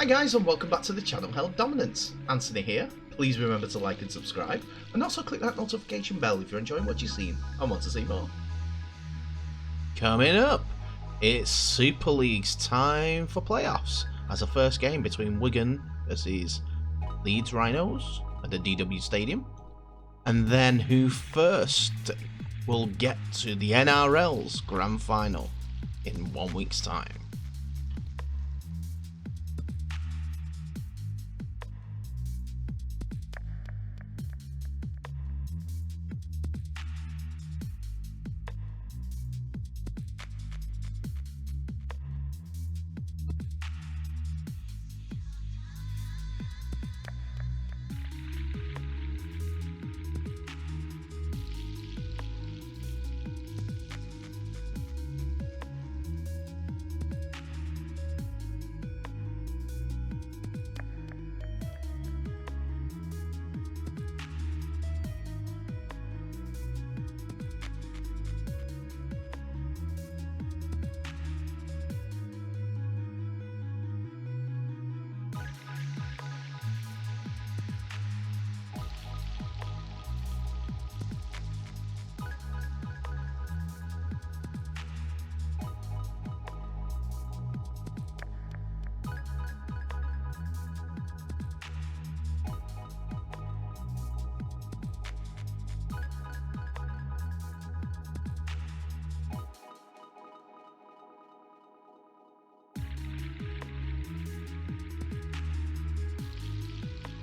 Hi guys and welcome back to the channel Held Dominance. Anthony here. Please remember to like and subscribe and also click that notification bell if you're enjoying what you've seen and want to see more. Coming up, it's Super League's time for playoffs as a first game between Wigan versus Leeds Rhinos at the DW Stadium. And then who first will get to the NRL's grand final in 1 week's time.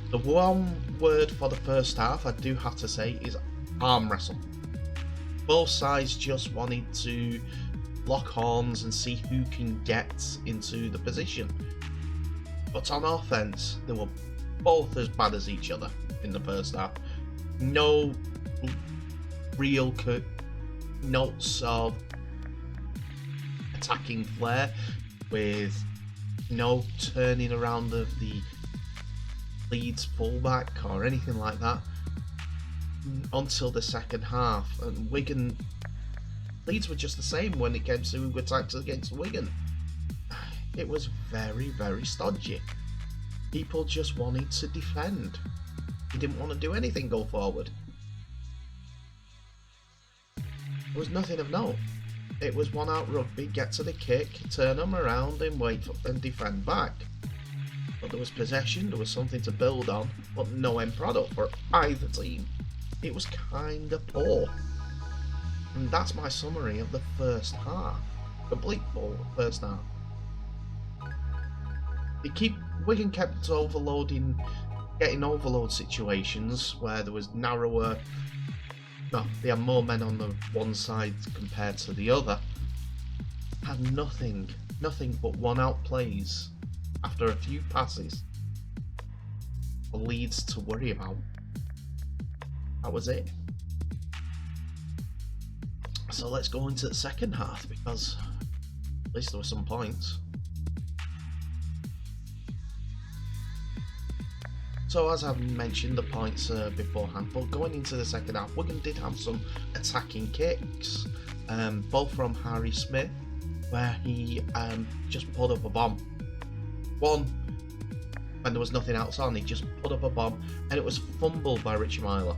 The one word for the first half I do have to say is arm wrestle. Both sides just wanted to lock horns and see who can get into the position. But on offense, they were both as bad as each other in the first half. No real notes of attacking flair, with no turning around of the Leeds fullback or anything like that until the second half. And Leeds were just the same when it came to attacks against Wigan. It was very, very stodgy. People just wanted to defend. They didn't want to do anything go forward. There was nothing of note. It was one out rugby, get to the kick, turn them around and wait and defend back. But there was possession, there was something to build on, but no end product for either team. It was kind of poor. And that's my summary of the first half. Complete first half. Wigan kept getting overload situations where there was narrower. No, they had more men on the one side compared to the other. Had nothing but one out plays after a few passes for Leeds to worry about. That was it. So let's go into the second half, because at least there were some points. So as I've mentioned the points beforehand, but going into the second half, Wigan did have some attacking kicks, both from Harry Smith, where he just put up a bomb. One, when there was nothing else on, he just put up a bomb, and it was fumbled by Richie Myler.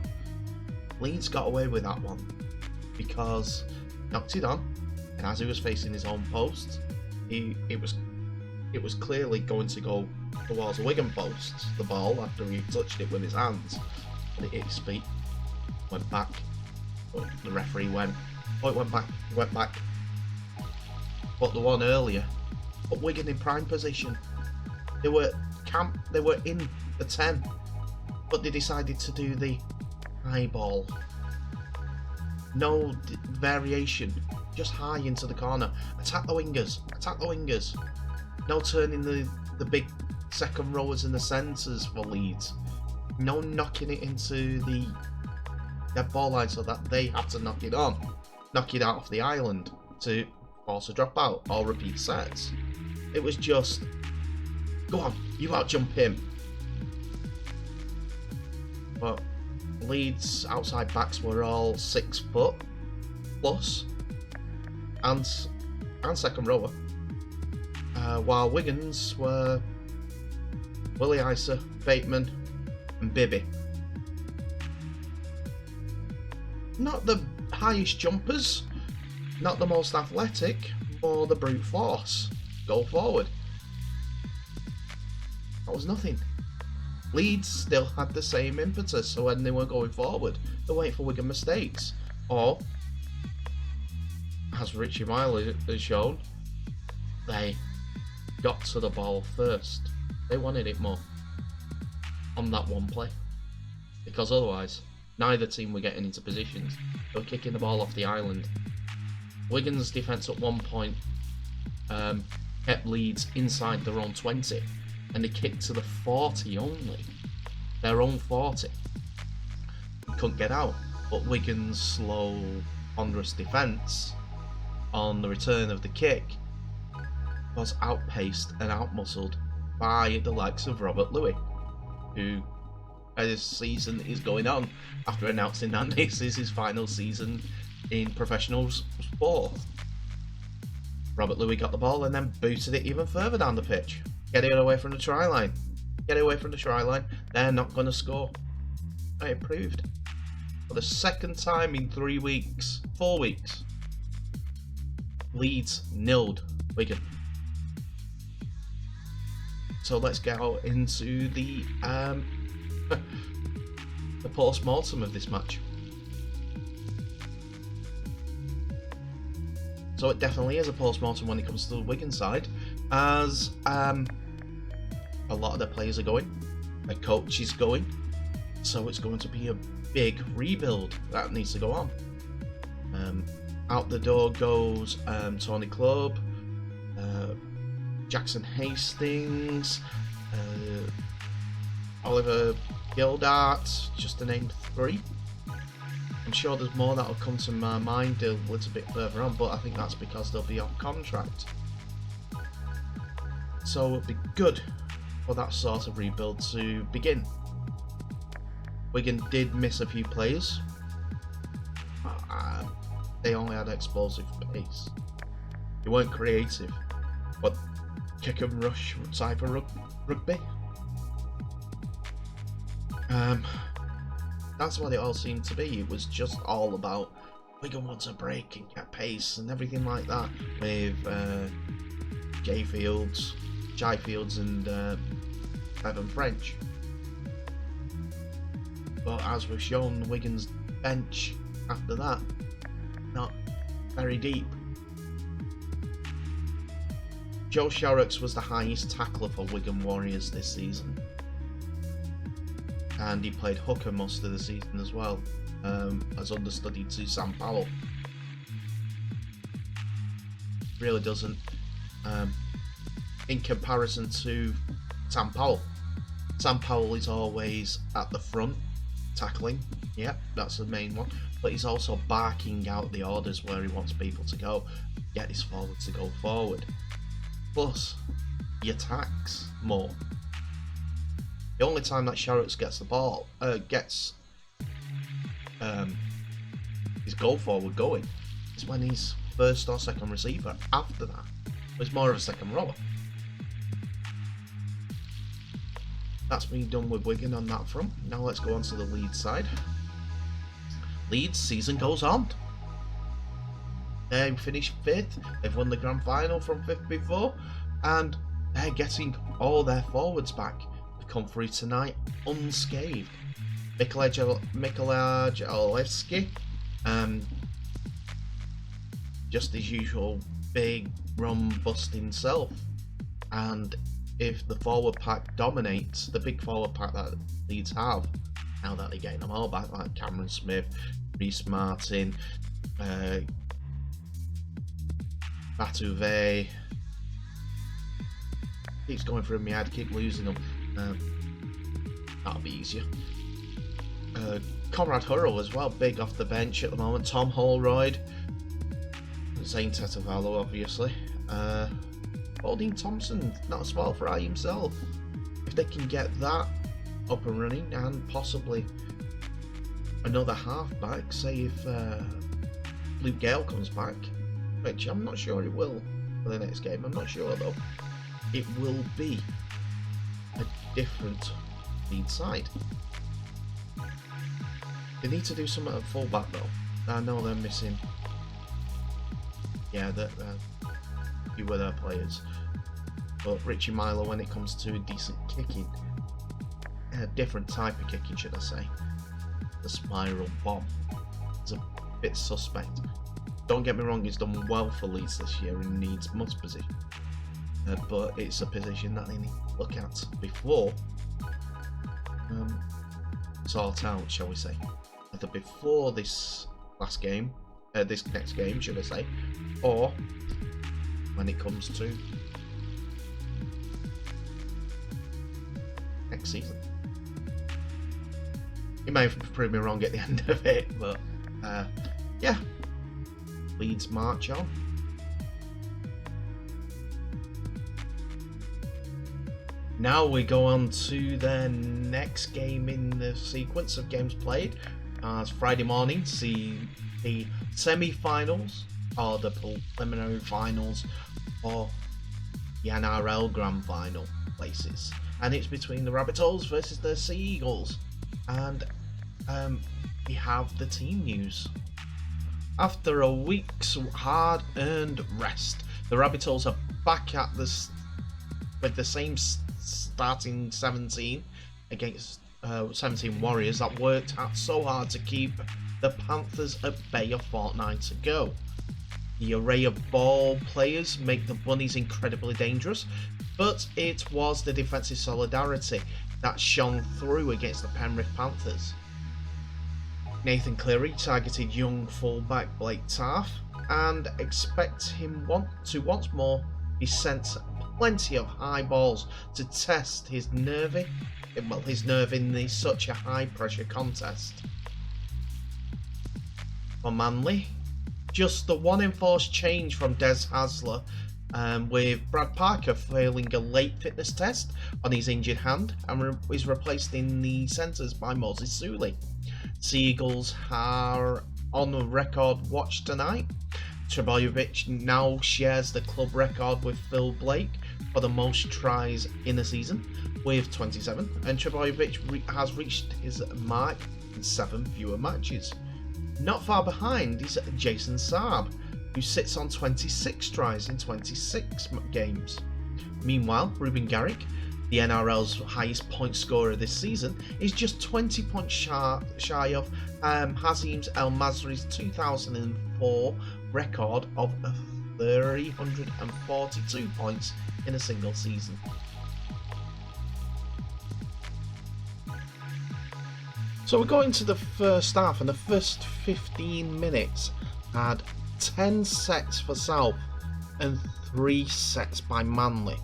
Leeds got away with that one because knocked it on, and as he was facing his own post, it was clearly going to go towards the Wigan post, the ball, after he touched it with his hands, and it hit his feet, went back. But the referee went, it went back. But the one earlier, put Wigan in prime position. They were in the 10, but they decided to do the high ball. No variation, just high into the corner. Attack the wingers. No turning the big second rowers in the centres for Leeds. No knocking it into the dead ball line so that they have to knock it out of the island to force a dropout or repeat sets. It was just, go on, you out-jump him. But Leeds outside backs were all 6 foot plus, and second rower, while Wigan's were Willie Isa, Bateman, and Bibby. Not the highest jumpers, not the most athletic, more the brute force. Go forward. That was nothing. Leeds still had the same impetus, so when they were going forward, they're waiting for Wigan mistakes. Or, as Richie Mile has shown, they got to the ball first. They wanted it more on that one play. Because otherwise, neither team were getting into positions. They were kicking the ball off the island. Wigan's defence at one point kept Leeds inside their own 20, and they kicked to the 40 only. Their own 40. Couldn't get out. But Wigan's slow, ponderous defence on the return of the kick was outpaced and outmuscled by the likes of Robert Louis, who his season is going on after announcing that this is his final season in professional sport. Robert Louis got the ball and then booted it even further down the pitch. Get it away from the try line. Get it away from the try line. They're not going to score. It proved. For the second time in 4 weeks, Leeds nilled Wigan. So let's get out into the the post-mortem of this match. So it definitely is a post-mortem when it comes to the Wigan side, as a lot of their players are going, their coach is going, so it's going to be a big rebuild that needs to go on. Out the door goes Tony Clubb, Jackson Hastings, Oliver Gildart, just to name 3. I'm sure there's more that will come to my mind a little bit further on, but I think that's because they'll be off contract. So it'll be good for that sort of rebuild to begin. Wigan did miss a few players. They only had explosive pace. They weren't creative, but kick and rush type of rugby. That's what it all seemed to be. It was just all about Wigan wants a break and get pace and everything like that with Jai Fields and Evan French. But as we've shown, Wigan's bench after that, not very deep. Joe Sharrocks was the highest tackler for Wigan Warriors this season. And he played hooker most of the season as well, as understudy to Sam Powell. Really doesn't, in comparison to Sam Powell. Sam Powell is always at the front, tackling, yep, that's the main one, but he's also barking out the orders where he wants people to go, get his forwards to go forward. Plus, he attacks more. The only time that Sharrocks gets the ball, gets his goal forward going, is when he's first or second receiver. After that, he's more of a second rower. That's been done with Wigan on that front. Now let's go on to the Leeds side. Leeds season goes on. They finished 5th. They've won the grand final from 5th before, and they're getting all their forwards back. Come through tonight unscathed. Mikolajewski, just his usual big run busting self. And if the forward pack dominates, the big forward pack that Leeds have, now that they're getting them all back, like Cameron Smith, Reece Martin, Batuve, keeps going through my head, keep losing them. That'll be easier. Conrad Hurrell as well, big off the bench at the moment. Tom Holroyd, Zane Tetevalo obviously. Aldine Thompson, not as well for himself. If they can get that up and running, and possibly another half-back, say if Luke Gale comes back, which I'm not sure it will for the next game, I'm not sure though. It will be a different Leeds side. They need to do something at fullback though. I know they're missing. Yeah, a few of their players. But Richie Milo, when it comes to decent kicking, a different type of kicking, should I say, the spiral bomb is a bit suspect. Don't get me wrong, he's done well for Leeds this year and needs must position. But it's a position that they need to look at before sort out, shall we say. Either before this last game, this next game, should I say, or when it comes to next season. He may have proved me wrong at the end of it, but yeah, Leeds march on. Now we go on to the next game in the sequence of games played. As Friday morning, see the semi-finals or the preliminary finals for the NRL Grand Final places, and it's between the Rabbitohs versus the Sea Eagles. And we have the team news. After a week's hard-earned rest, the Rabbitohs are back at this with the same starting 17 against 17 Warriors that worked out so hard to keep the Panthers at bay a fortnight ago. The array of ball players make the Bunnies incredibly dangerous, but it was the defensive solidarity that shone through against the Penrith Panthers. Nathan Cleary targeted young fullback Blake Taaffe and expect him to once more be sent plenty of high balls to test his nerve in such a high pressure contest. For Manly, just the one enforced change from Des Hasler, with Brad Parker failing a late fitness test on his injured hand and is replaced in the centres by Moses Suli. Sea Eagles are on a record watch tonight. Trebojevic now shares the club record with Phil Blake for the most tries in a season with 27, and Trebojevic has reached his mark in 7 fewer matches. Not far behind is Jason Saab, who sits on 26 tries in 26 games. Meanwhile, Ruben Garrick, the NRL's highest point scorer this season, is just 20 points shy of Hazim El Masri's 2004 record of 342 points in a single season. So we're going to the first half, and the first 15 minutes had 10 sets for South and 3 sets by Manly.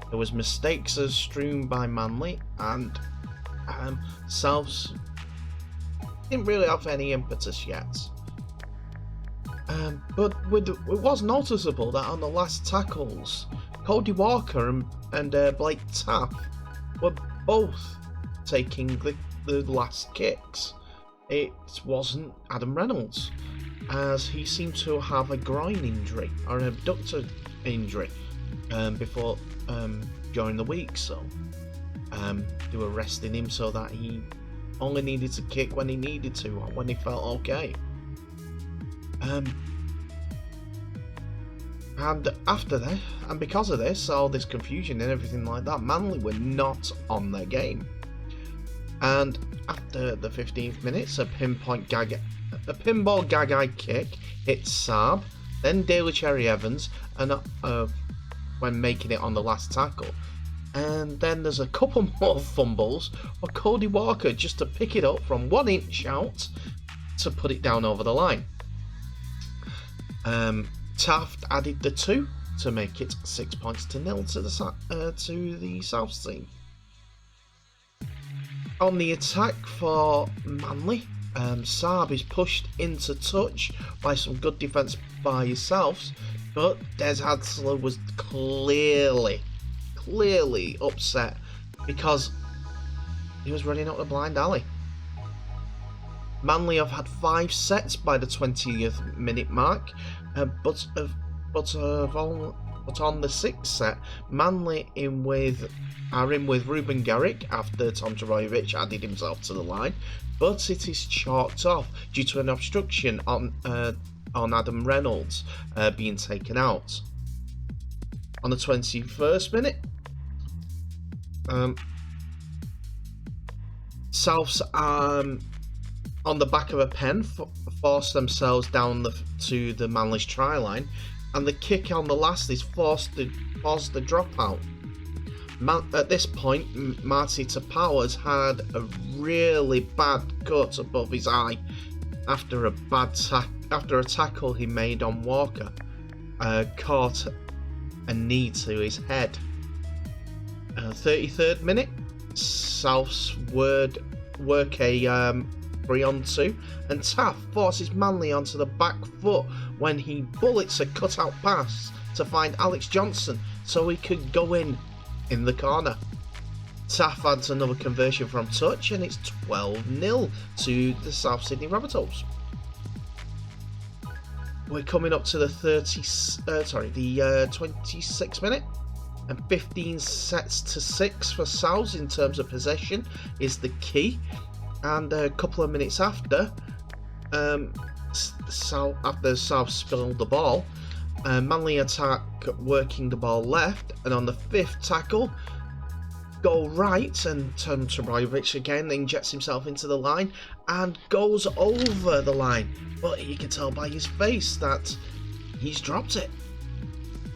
There was mistakes as strewn by Manly, and Souths didn't really have any impetus yet. But it was noticeable that on the last tackles, Cody Walker and Blake Taaffe were both taking the last kicks. It wasn't Adam Reynolds, as he seemed to have a groin injury or an abductor injury before during the week, so they were resting him so that he only needed to kick when he needed to or when he felt okay. And after that, and because of this, all this confusion and everything like that, Manly were not on their game. And after the 15th minutes, a pinball Gagai kick hit Saab, then Daly Cherry Evans, and when making it on the last tackle. And then there's a couple more fumbles for Cody Walker just to pick it up from 1 inch out to put it down over the line. Taft added the 2 to make it 6 points to 0 to the South team. On the attack for Manly, Saab is pushed into touch by some good defence by himself, but Des Hasler was clearly upset because he was running up the blind alley. Manly have had 5 sets by the 20th minute mark, but But on the 6th set, Manly are in with Ruben Garrick after Tom Trbojevic added himself to the line, but it is chalked off due to an obstruction on Adam Reynolds being taken out. On the 21st minute, Souths on the back of a pen force themselves down to the Manly's try line, and the kick on the last is forced the dropout. At this point, Marty Tapaua's had a really bad cut above his eye after a tackle he made on Walker, caught a knee to his head. 33rd minute, Souths work a 3-on-2, and Taff forces Manly onto the back foot when he bullets a cutout pass to find Alex Johnson so he could go in the corner. Taff adds another conversion from touch, and it's 12-0 to the South Sydney Rabbitohs. We're coming up to the 26th minute, and 15 sets to 6 for Souths in terms of possession is the key. And a couple of minutes after, South spilled the ball, Manly attack working the ball left, and on the 5th tackle, go right, and Tom Trbojevic again injects himself into the line and goes over the line, but you can tell by his face that he's dropped it,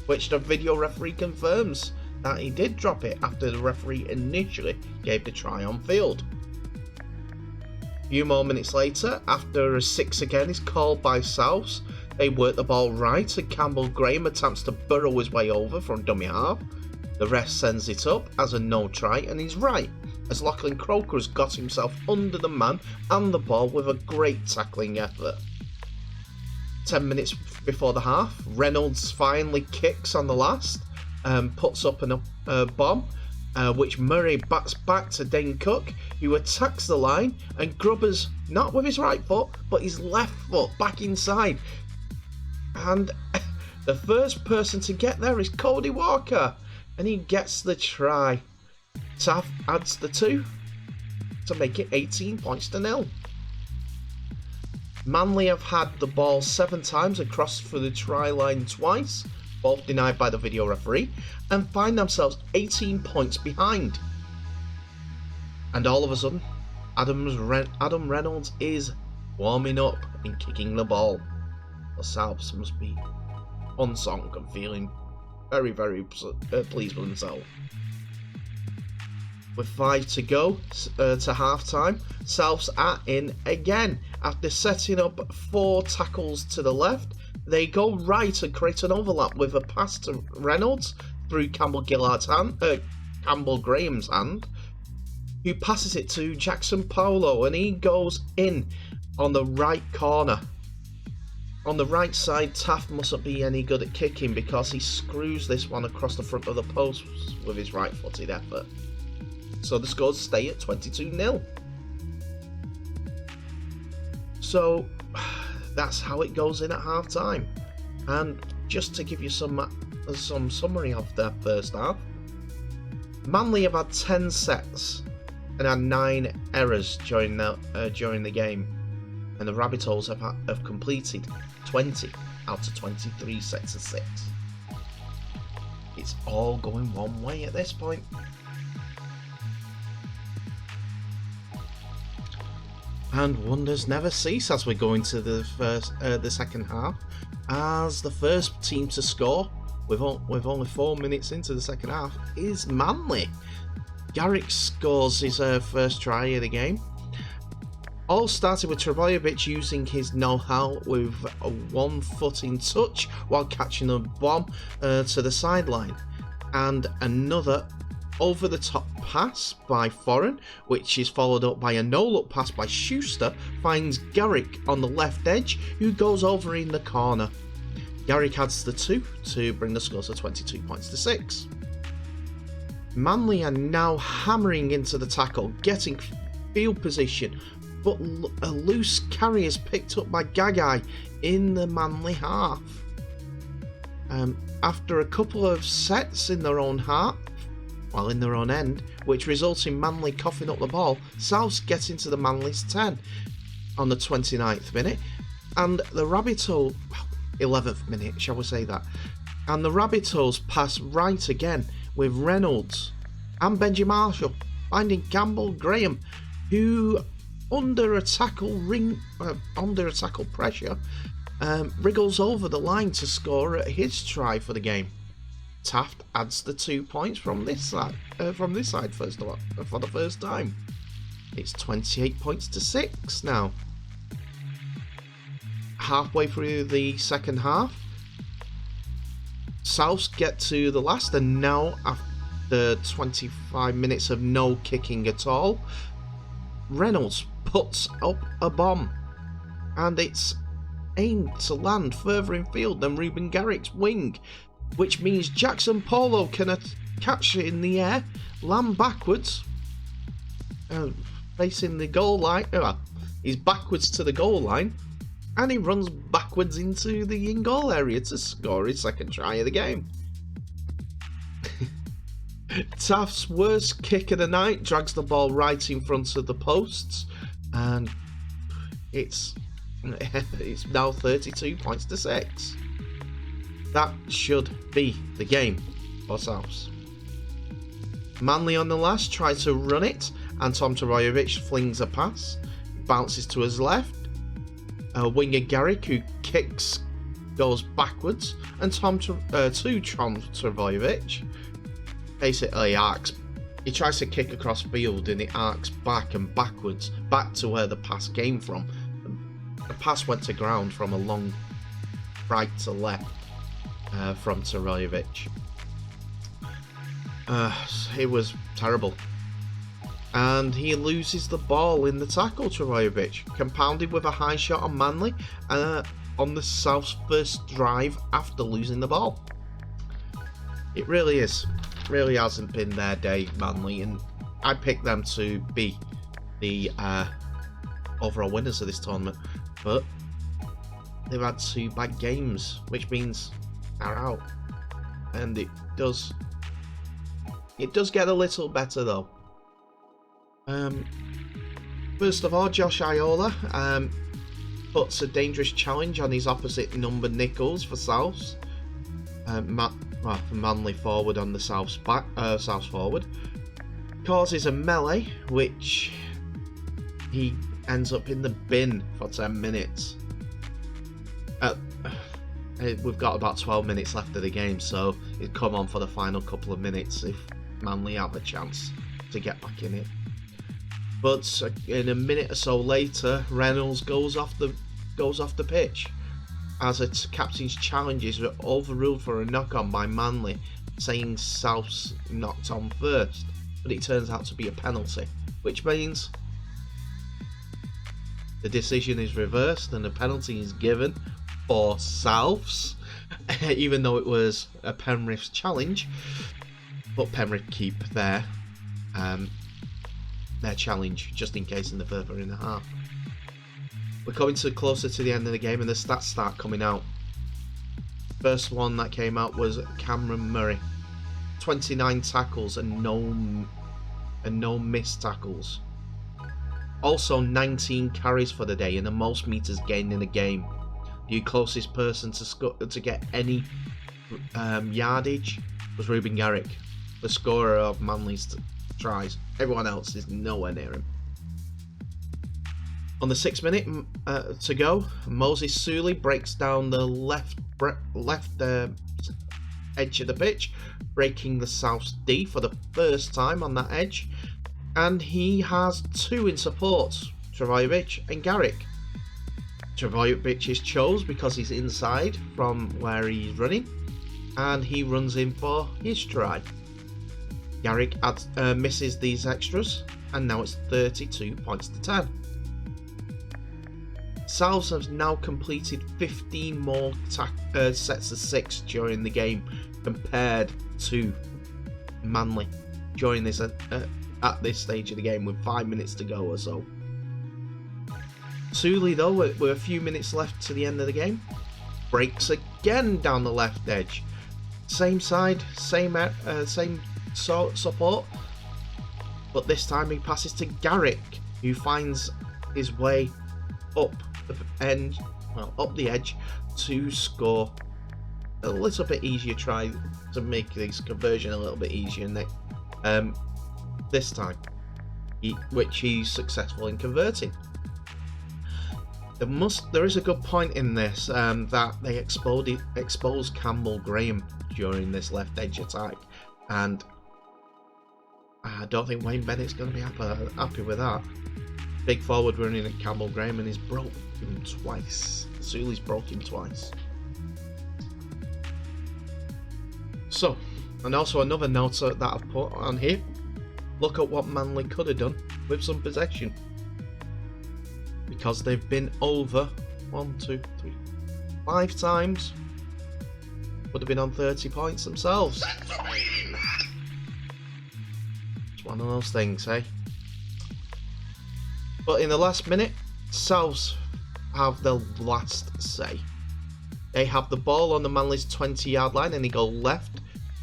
which the video referee confirms that he did drop it after the referee initially gave the try on field. A few more minutes later, after a 6 again is called by Souths, they work the ball right, and Campbell Graham attempts to burrow his way over from dummy half. The ref sends it up as a no try, and he's right, as Lachlan Croker has got himself under the man and the ball with a great tackling effort. 10 minutes before the half, Reynolds finally kicks on the last and puts up a bomb, which Murray bats back to Dane Cook, who attacks the line and grubbers not with his right foot but his left foot back inside. And the first person to get there is Cody Walker, and he gets the try. Taff adds the 2 to make it 18 points to 0. Manly have had the ball 7 times and crossed for the try line twice, both denied by the video referee, and find themselves 18 points behind. And all of a sudden, Adam Reynolds is warming up and kicking the ball. The Souths must be unsung and feeling very, very pleased with themselves. With 5 to go to half time, Souths are in again. After setting up 4 tackles to the left, they go right and create an overlap with a pass to Reynolds through Campbell Graham's hand, who passes it to Jackson Paulo, and he goes in on the right corner. On the right side, Taff mustn't be any good at kicking because he screws this one across the front of the post with his right-footed effort. So the scores stay at 22-0. So that's how it goes in at half time. And just to give you some summary of the first half, Manly have had 10 sets and had 9 errors during the game, and the Rabbitohs have completed 20 out of 23 sets of 6. It's all going one way at this point. And wonders never cease as we go into the second half, as the first team to score with only 4 minutes into the second half is Manly. Garrick scores his first try of the game. All started with Trbojevic using his know-how with a 1-footing touch while catching a bomb to the sideline, and another over-the-top pass by Foreign, which is followed up by a no-look pass by Schuster, finds Garrick on the left edge, who goes over in the corner. Garrick adds the 2 to bring the score to 22 points to 6. Manly are now hammering into the tackle, getting field position, but a loose carry is picked up by Gagai in the Manly half. After a couple of sets in their own half, well, in their own end, which results in Manly coughing up the ball, Souths get into the Manly's 10 on the 29th minute, and the Rabbitohs, 11th minute, shall we say that, and the Rabbitohs pass right again with Reynolds and Benji Marshall finding Campbell Graham, who under a tackle pressure wriggles over the line to score at his try for the game. Taft adds the 2 points from this side first of all, for the first time. It's 28 points to 6 now. Halfway through the second half, Souths get to the last, and now after 25 minutes of no kicking at all, Reynolds puts up a bomb, and it's aimed to land further in field than Ruben Garrick's wing, which means Jackson Polo can catch it in the air, land backwards, facing the goal line. He's backwards to the goal line, and he runs backwards into the in-goal area to score his second try of the game. Taft's worst kick of the night drags the ball right in front of the posts, and it's now 32 points to 6. That should be the game for Souths. Manly on the last tries to run it, and Tom Tarajovic flings a pass. It bounces to his left. Winger Garrick, who kicks, goes backwards, and to Tom Tarajovic basically arcs. He tries to kick across field, and it arcs back and backwards, back to where the pass came from. The pass went to ground from a long right to left from Tarajovic. It was terrible. And he loses the ball in the tackle, Tarajovic, compounded with a high shot on Manly on the South's first drive after losing the ball. It really hasn't been their day, Manly, and I picked them to be the overall winners of this tournament, but they've had 2 bad games, which means they're out, and it does get a little better though. First of all, Josh Iola puts a dangerous challenge on his opposite number Nichols for Souths. Manly forward on the Souths forward, causes a melee, which he ends up in the bin for 10 minutes. We've got about 12 minutes left of the game, so it'd come on for the final couple of minutes if Manly have a chance to get back in it. But in a minute or so later, Reynolds goes off the pitch as a captain's challenge is overruled for a knock-on by Manly, saying Souths knocked on first, but it turns out to be a penalty, which means the decision is reversed and a penalty is given for Souths, even though it was a Penrith's challenge. But Penrith keep their challenge just in case in the further in the half. We're coming closer to the end of the game, and the stats start coming out. First one that came out was Cameron Murray, 29 tackles and no missed tackles. Also 19 carries for the day and the most meters gained in a game. The closest person to get any yardage was Ruben Garrick, the scorer of Manly's tries. Everyone else is nowhere near him. On the 6th minute to go, Moses Suley breaks down the left edge of the pitch, breaking the South's D for the first time on that edge, and he has 2 in support, Tarajovic and Garrick. Tarajovic is chose because he's inside from where he's running, and he runs in for his try. Garrick misses these extras, and now it's 32 points to 10. Souths have now completed 15 more sets of 6 during the game compared to Manly during this at this stage of the game with 5 minutes to go or so. Suley, though, with a few minutes left to the end of the game, breaks a again down the left edge. Same side, same support, but this time he passes to Garrick, who finds his way up the edge to score. A little bit easier, try to make this conversion a little bit easier this time, which he's successful in converting. There is a good point in this that they exposed Campbell Graham during this left edge attack, and I don't think Wayne Bennett's going to be happy with that. Big forward running at Campbell Graham, and he's broke him twice. Sully's broke him twice. So, and also another note that I've put on here, look at what Manly could have done with some possession. Because they've been over 5 times, would have been on 30 points themselves. It's one of those things, eh? But in the last minute, Souths have the last say. They have the ball on the Manly's 20-yard line and they go left,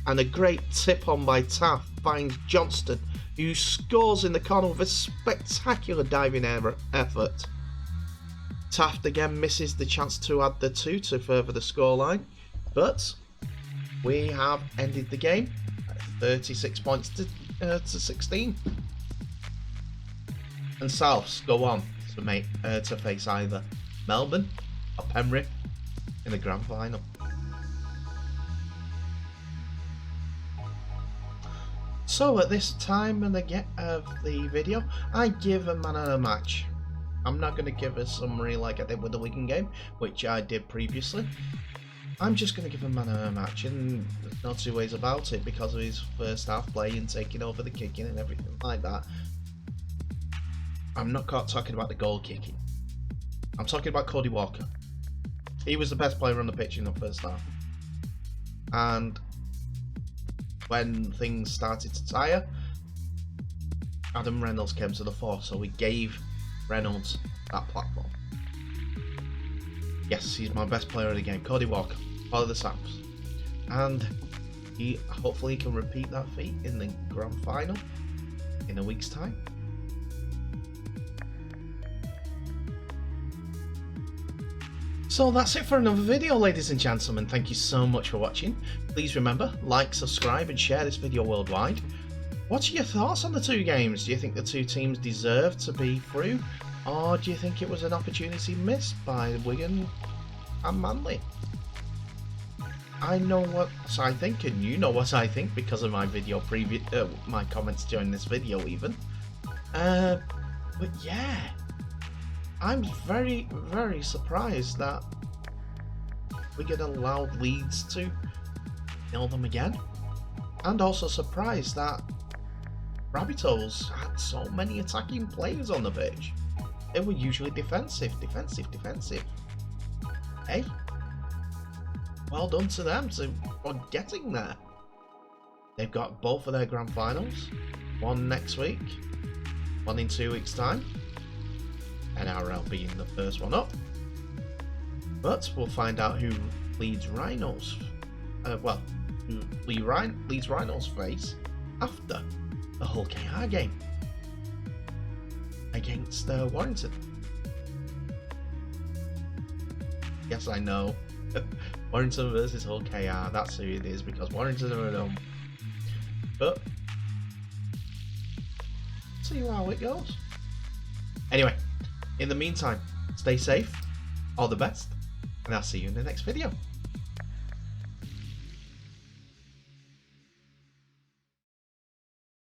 and a great tip on by Taft finds Johnston, who scores in the corner with a spectacular diving effort. Taft again misses the chance to add the 2 to further the scoreline, but we have ended the game at 36 points to 16. And Souths go on to face either Melbourne or Penrith in the grand final. So at this time of the video, I give a man of the match. I'm not going to give a summary like I did with the Wigan game, which I did previously. I'm just going to give a man of the match, and there's no two ways about it, because of his first half play and taking over the kicking and everything like that. I'm not talking about the goal kicking. I'm talking about Cody Walker. He was the best player on the pitch in the first half. And when things started to tire, Adam Reynolds came to the fore, so we gave Reynolds that platform. Yes, he's my best player of the game, Cody Walker, part of the Souths. And he hopefully can repeat that feat in the grand final in a week's time. So that's it for another video, ladies and gentlemen. Thank you so much for watching. Please remember, like, subscribe and share this video worldwide. What are your thoughts on the two games? Do you think the two teams deserve to be through? Or do you think it was an opportunity missed by Wigan and Manly? I know what I think, and you know what I think because of my video my comments during this video even. But yeah, I'm very, very surprised that Wigan allowed Leeds to nail them again, and also surprised that Rabbitohs had so many attacking players on the pitch. They were usually defensive. Hey, well done to them for getting there. They've got both of their grand finals, one next week, one in 2 weeks' time. NRL being the first one up. But we'll find out who Leeds Rhinos, Leeds Rhinos face after the Hull KR game against Warrington. Yes, I know. Warrington versus Hull KR, that's who it is, because Warrington are at home. But see how it goes. Anyway, in the meantime, stay safe, all the best, and I'll see you in the next video.